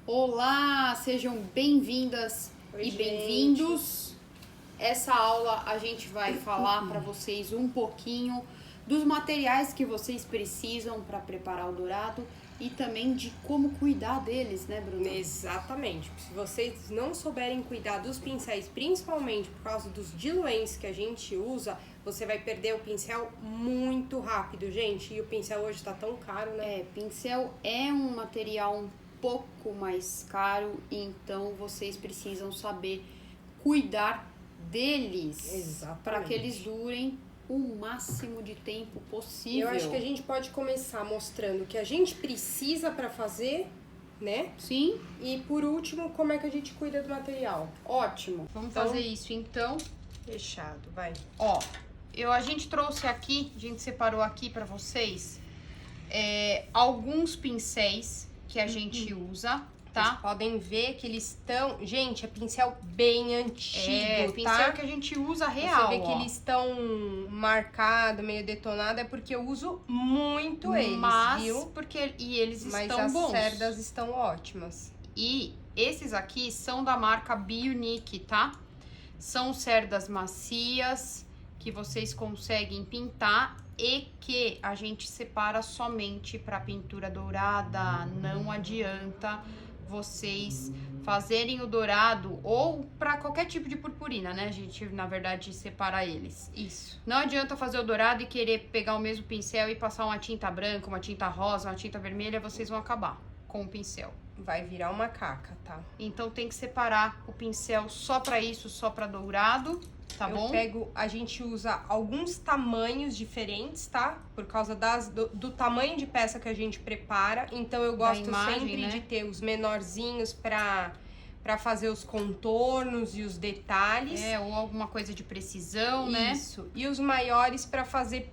Olá, sejam bem-vindas Oi, e gente. bem-vindos. Essa aula a gente vai falar para vocês um pouquinho dos materiais que vocês precisam para preparar o dourado e também de como cuidar deles, né, Bruna? Exatamente. Se vocês não souberem cuidar dos pincéis, principalmente por causa dos diluentes que a gente usa, você vai perder o pincel muito rápido, gente. E o pincel hoje tá tão caro, né? Pincel é um material um pouco mais caro, então vocês precisam saber cuidar deles. Exatamente. Para que eles durem o máximo de tempo possível. Eu acho que a gente pode começar mostrando o que a gente precisa para fazer, né? Sim. E por último, como é que a gente cuida do material. Ótimo. Vamos Então, fazer isso então. Fechado, vai. Ó, a gente trouxe aqui, a gente separou aqui pra vocês alguns pincéis que a gente usa, tá? Vocês podem ver que eles estão... Gente, é pincel bem antigo, Pincel tá? que a gente usa real, Você vê que eles estão marcados, meio detonados, é porque eu uso muito eles, viu? E eles Mas estão as bons. cerdas estão ótimas. E esses aqui são da marca Bionic, tá? São cerdas macias que vocês conseguem pintar e que a gente separa somente para pintura dourada. Não adianta vocês fazerem o dourado ou para qualquer tipo de purpurina, né? A gente, na verdade, separa eles. Isso. Não adianta fazer o dourado e querer pegar o mesmo pincel e passar uma tinta branca, uma tinta rosa, uma tinta vermelha, vocês vão acabar com o pincel. Vai virar uma caca, tá? Então tem que separar o pincel só para isso, só para dourado, tá bom? A gente usa alguns tamanhos diferentes, tá? Por causa do tamanho de peça que a gente prepara. Então eu gosto sempre de ter os menorzinhos pra fazer os contornos e os detalhes. Ou alguma coisa de precisão, né? Isso. E os maiores para fazer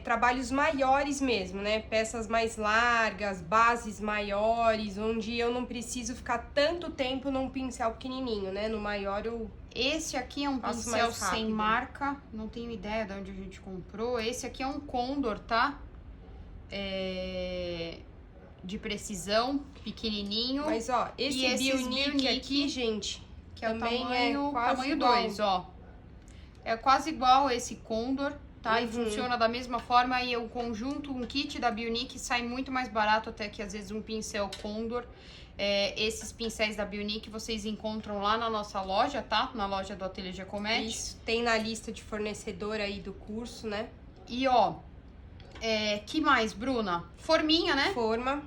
trabalhos maiores mesmo, né? Peças mais largas, bases maiores, onde eu não preciso ficar tanto tempo num pincel pequenininho, né? No maior eu... Esse aqui é um pincel sem marca, não tenho ideia de onde a gente comprou. Esse aqui é um Condor, tá? De precisão, pequenininho. Mas, ó, esse Bionic aqui, gente, que é também o tamanho 2, ó. É quase igual a esse Condor, tá? E funciona da mesma forma. E o conjunto, um kit da Bionic sai muito mais barato até que às vezes um pincel Condor. Esses pincéis da Bionic vocês encontram lá na nossa loja, tá? Na loja do Ateliê Giacometti. Isso, tem na lista de fornecedor aí do curso, né? E, ó, que mais, Bruna? Forminha, né? Forma.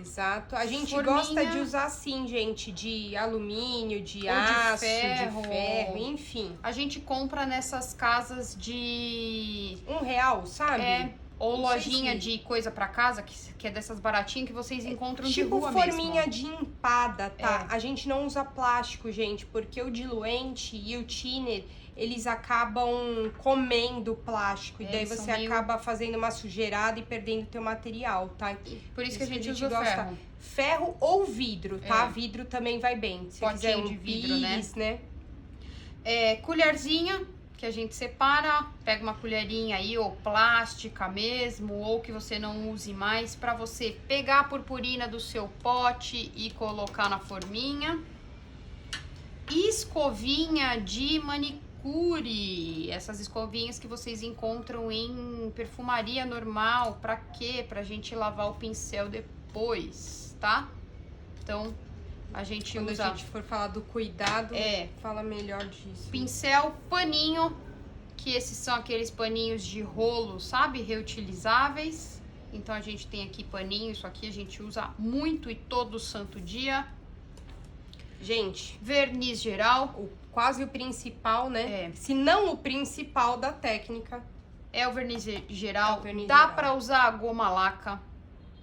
Exato. A gente gosta de usar sim, gente, de alumínio, de aço, de ferro, enfim. A gente compra nessas casas de R$1, sabe? Ou lojinha de coisa pra casa, que é dessas baratinhas que vocês encontram de rua mesmo. Tipo forminha de empada, tá? A gente não usa plástico, gente, porque o diluente e o thinner, eles acabam comendo o plástico. E daí você acaba fazendo uma sujeirada e perdendo o teu material, tá? Por isso que a gente usa ferro. Ferro ou vidro, tá? Vidro também vai bem. Se quiser de vidro, pires, né? Colherzinha, que a gente separa, pega uma colherinha aí, ou plástica mesmo, ou que você não use mais, pra você pegar a purpurina do seu pote e colocar na forminha. Escovinha de manicure, essas escovinhas que vocês encontram em perfumaria normal, pra quê? Pra gente lavar o pincel depois, tá? Então, a gente Quando usa... a gente for falar do cuidado, fala melhor disso. Pincel, paninho, que esses são aqueles paninhos de rolo, sabe? Reutilizáveis. Então a gente tem aqui paninho, isso aqui a gente usa muito e todo santo dia. Gente, verniz geral. Quase o principal, né? Se não o principal da técnica. É o verniz geral. Dá pra usar a goma laca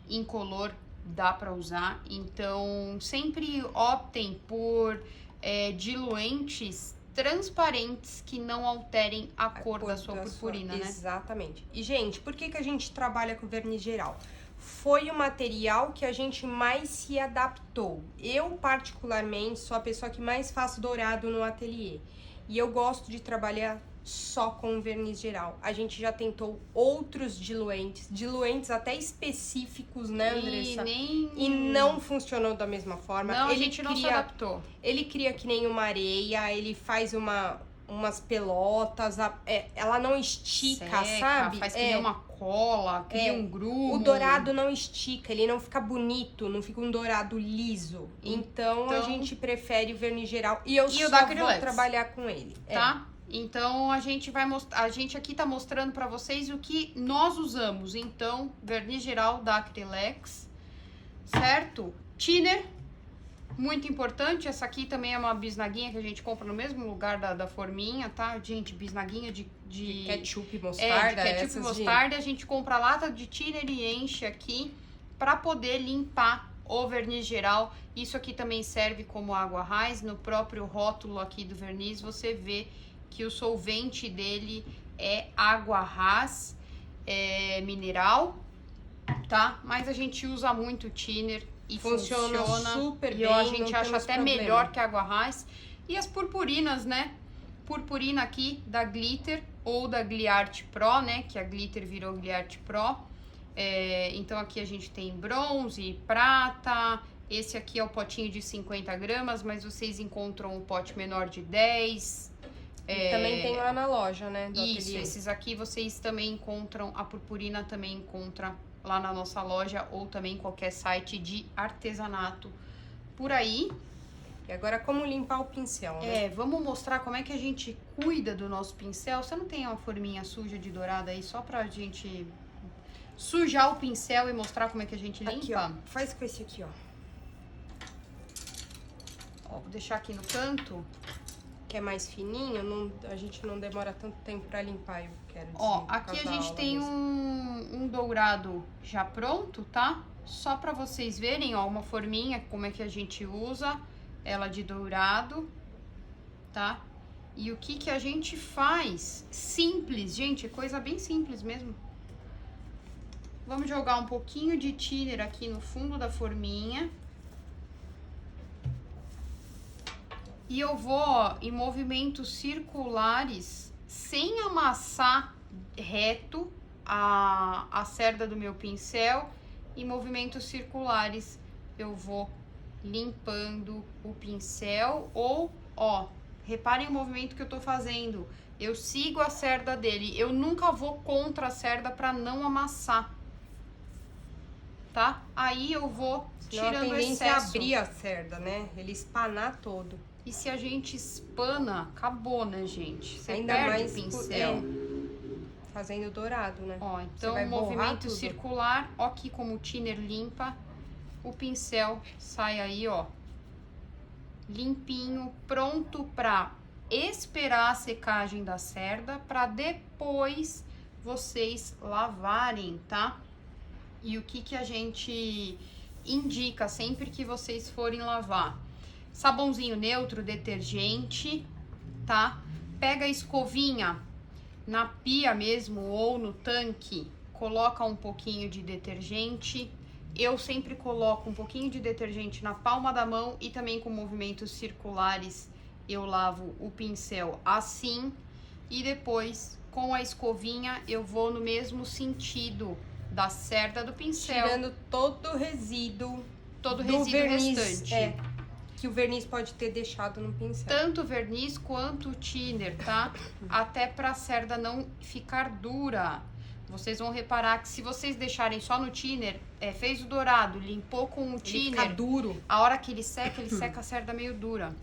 incolor. Dá pra usar, então sempre optem por diluentes transparentes que não alterem a cor da sua purpurina, né? Exatamente. E, gente, por que a gente trabalha com verniz geral? Foi o material que a gente mais se adaptou. Eu, particularmente, sou a pessoa que mais faço dourado no ateliê. E eu gosto de trabalhar só com verniz geral. A gente já tentou outros diluentes até específicos, né, Andressa? E não funcionou da mesma forma. Não, a gente não se adaptou. Ele cria que nem uma areia, ele faz umas pelotas, ela não estica, seca, sabe? Faz que nem uma cola, cria um grumo. O dourado não estica, ele não fica bonito, não fica um dourado liso. Então a gente prefere o verniz geral e eu só vou trabalhar com ele. Tá? Então a gente vai mostrar, a gente aqui tá mostrando pra vocês o que nós usamos. Então, verniz geral da Acrylex, certo? Thinner, muito importante. Essa aqui também é uma bisnaguinha que a gente compra no mesmo lugar da forminha, tá? Gente, bisnaguinha de ketchup e mostarda. De ketchup e mostarda. A gente compra a lata de thinner e enche aqui pra poder limpar o verniz geral. Isso aqui também serve como água raiz. No próprio rótulo aqui do verniz você vê que o solvente dele é água raiz, mineral, tá? Mas a gente usa muito thinner e funciona super bem. E a gente acha até melhor que a água raiz. E as purpurinas, né? Purpurina aqui da Glitter ou da Gliart Pro, né? Que a Glitter virou Gliart Pro. Então aqui a gente tem bronze, prata. Esse aqui é o potinho de 50 gramas, mas vocês encontram um pote menor de 10. E também tem lá na loja, né? Isso, esses aqui vocês também encontram, a purpurina também encontra lá na nossa loja ou também em qualquer site de artesanato por aí. E agora como limpar o pincel, né? Vamos mostrar como é que a gente cuida do nosso pincel. Você não tem uma forminha suja de dourada aí só pra gente sujar o pincel e mostrar como é que a gente limpa? Aqui, ó, faz com esse aqui, ó. Vou deixar aqui no canto. Que é mais fininho, a gente não demora tanto tempo pra limpar, eu quero dizer. Ó, aqui a gente tem um dourado já pronto, tá? Só pra vocês verem, ó, uma forminha, como é que a gente usa ela de dourado, tá? E o que a gente faz? Simples, gente, coisa bem simples mesmo. Vamos jogar um pouquinho de thinner aqui no fundo da forminha. E eu vou, ó, em movimentos circulares, sem amassar reto a cerda do meu pincel. Em movimentos circulares, eu vou limpando o pincel. Ou, ó, reparem o movimento que eu tô fazendo. Eu sigo a cerda dele. Eu nunca vou contra a cerda pra não amassar. Tá? Aí eu vou tirando o excesso. A abrir a cerda, né? Ele espanar todo. E se a gente espana, acabou, né, gente? Você ainda perde mais o pincel. Fazendo dourado, né? Ó, então movimento circular, ó aqui como o thinner limpa. O pincel sai aí, ó, limpinho, pronto pra esperar a secagem da cerda, pra depois vocês lavarem, tá? E o que a gente indica sempre que vocês forem lavar? Sabãozinho neutro, detergente, tá? Pega a escovinha na pia mesmo ou no tanque, coloca um pouquinho de detergente. Eu sempre coloco um pouquinho de detergente na palma da mão e também com movimentos circulares eu lavo o pincel assim. E depois, com a escovinha, eu vou no mesmo sentido da cerda do pincel. Tirando todo o resíduo. Todo o resíduo restante. Que o verniz pode ter deixado no pincel. Tanto o verniz quanto o thinner, tá? Até pra cerda não ficar dura. Vocês vão reparar que se vocês deixarem só no thinner, fez o dourado, limpou com o thinner. Ele fica duro. A hora que ele seca a cerda meio dura.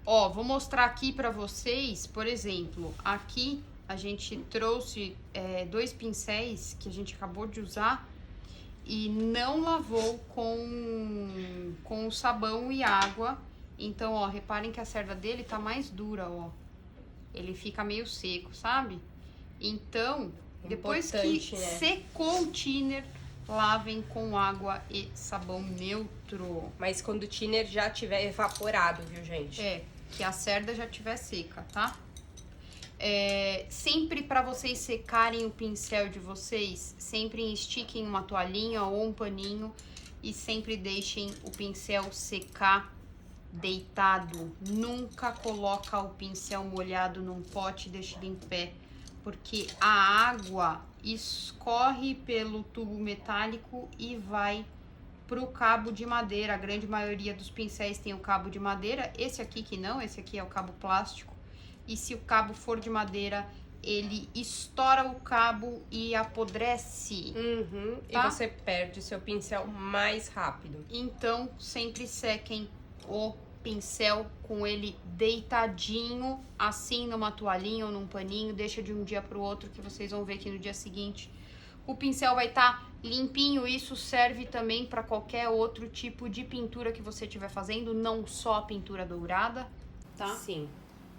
Ó, vou mostrar aqui pra vocês, por exemplo, aqui a gente trouxe 2 pincéis que a gente acabou de usar e não lavou com sabão e água. Então, ó, reparem que a cerda dele tá mais dura, ó. Ele fica meio seco, sabe? Então, depois que secou o thinner, lavem com água e sabão neutro. Mas quando o thinner já tiver evaporado, viu, gente? Que a cerda já tiver seca, tá? Sempre para vocês secarem o pincel de vocês, sempre estiquem uma toalhinha ou um paninho e sempre deixem o pincel secar deitado, nunca coloca o pincel molhado num pote e deixa ele em pé, porque a água escorre pelo tubo metálico e vai pro cabo de madeira. A grande maioria dos pincéis tem o cabo de madeira, esse aqui que não, esse aqui é o cabo plástico. E se o cabo for de madeira, ele estoura o cabo e apodrece. Tá? E você perde o seu pincel mais rápido. Então, sempre sequem o pincel com ele deitadinho, assim numa toalhinha ou num paninho. Deixa de um dia pro outro que vocês vão ver que no dia seguinte o pincel vai estar limpinho. Isso serve também para qualquer outro tipo de pintura que você estiver fazendo, não só a pintura dourada, tá? Sim.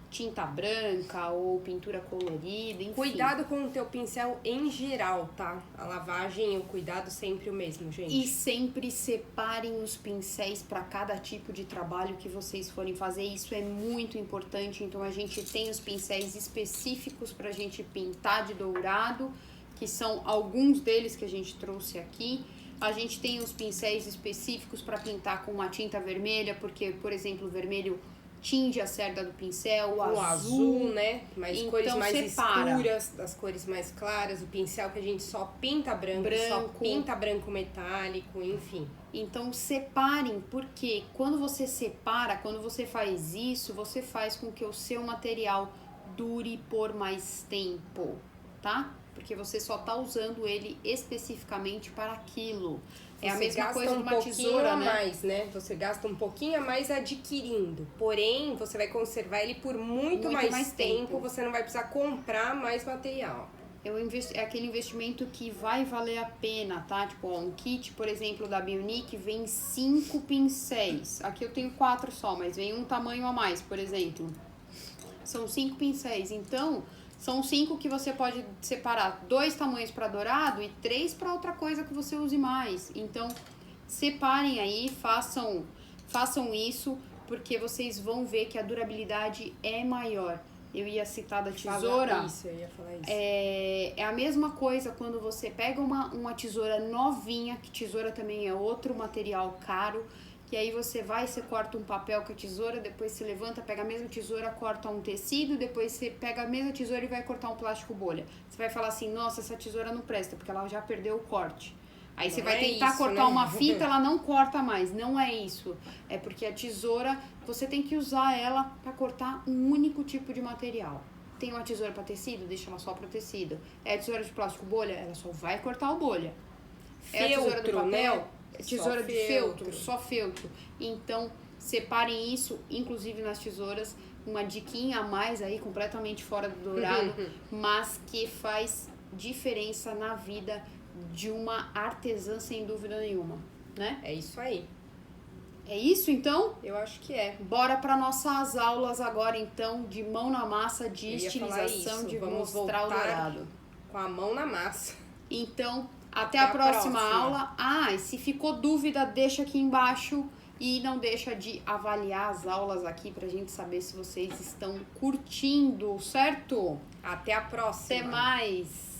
Tinta branca ou pintura colorida, enfim. Cuidado com o teu pincel em geral, tá? A lavagem e o cuidado sempre o mesmo, gente. E sempre separem os pincéis para cada tipo de trabalho que vocês forem fazer. Isso é muito importante. Então a gente tem os pincéis específicos pra gente pintar de dourado, que são alguns deles que a gente trouxe aqui. A gente tem os pincéis específicos para pintar com uma tinta vermelha, porque, por exemplo, o vermelho tinge a cerda do pincel, o azul, né? Mas então, cores mais separa. escuras, das cores mais claras, o pincel que a gente só pinta branco, só pinta branco metálico, enfim. Então separem, porque quando você separa, quando você faz isso, você faz com que o seu material dure por mais tempo, tá? Porque você só tá usando ele especificamente para aquilo. É a mesma coisa de uma tesoura, né? Mais, né? Você gasta um pouquinho a mais adquirindo. Porém, você vai conservar ele por muito mais tempo. Você não vai precisar comprar mais material. É aquele investimento que vai valer a pena, tá? Tipo, ó, um kit, por exemplo, da Bionic vem 5 pincéis. Aqui eu tenho 4 só, mas vem um tamanho a mais, por exemplo. São 5 pincéis. Então, são 5 que você pode separar 2 tamanhos para dourado e 3 para outra coisa que você use mais. Então, separem aí, façam isso, porque vocês vão ver que a durabilidade é maior. Eu ia citar da tesoura. Eu ia falar isso. É a mesma coisa quando você pega uma tesoura novinha, que tesoura também é outro material caro, que aí você corta um papel com a tesoura, depois você levanta, pega a mesma tesoura, corta um tecido, depois você pega a mesma tesoura e vai cortar um plástico bolha. Você vai falar assim, nossa, essa tesoura não presta, porque ela já perdeu o corte. Aí você vai tentar cortar uma fita, ela não corta mais. Não é isso. É porque a tesoura, você tem que usar ela para cortar um único tipo de material. Tem uma tesoura para tecido? Deixa ela só para tecido. É a tesoura de plástico bolha? Ela só vai cortar o bolha. É a tesoura do papel? Né? Tesoura de feltro, só feltro. Então, separem isso, inclusive nas tesouras. Uma diquinha a mais aí, completamente fora do dourado, mas que faz diferença na vida de uma artesã, sem dúvida nenhuma, né? É isso aí. É isso, então? Eu acho que é. Bora para nossas aulas agora, então, de mão na massa, de estilização, de mostrar o dourado. Com a mão na massa. Então, até a próxima aula. Ah, e se ficou dúvida, deixa aqui embaixo e não deixa de avaliar as aulas aqui pra gente saber se vocês estão curtindo, certo? Até a próxima. Até mais.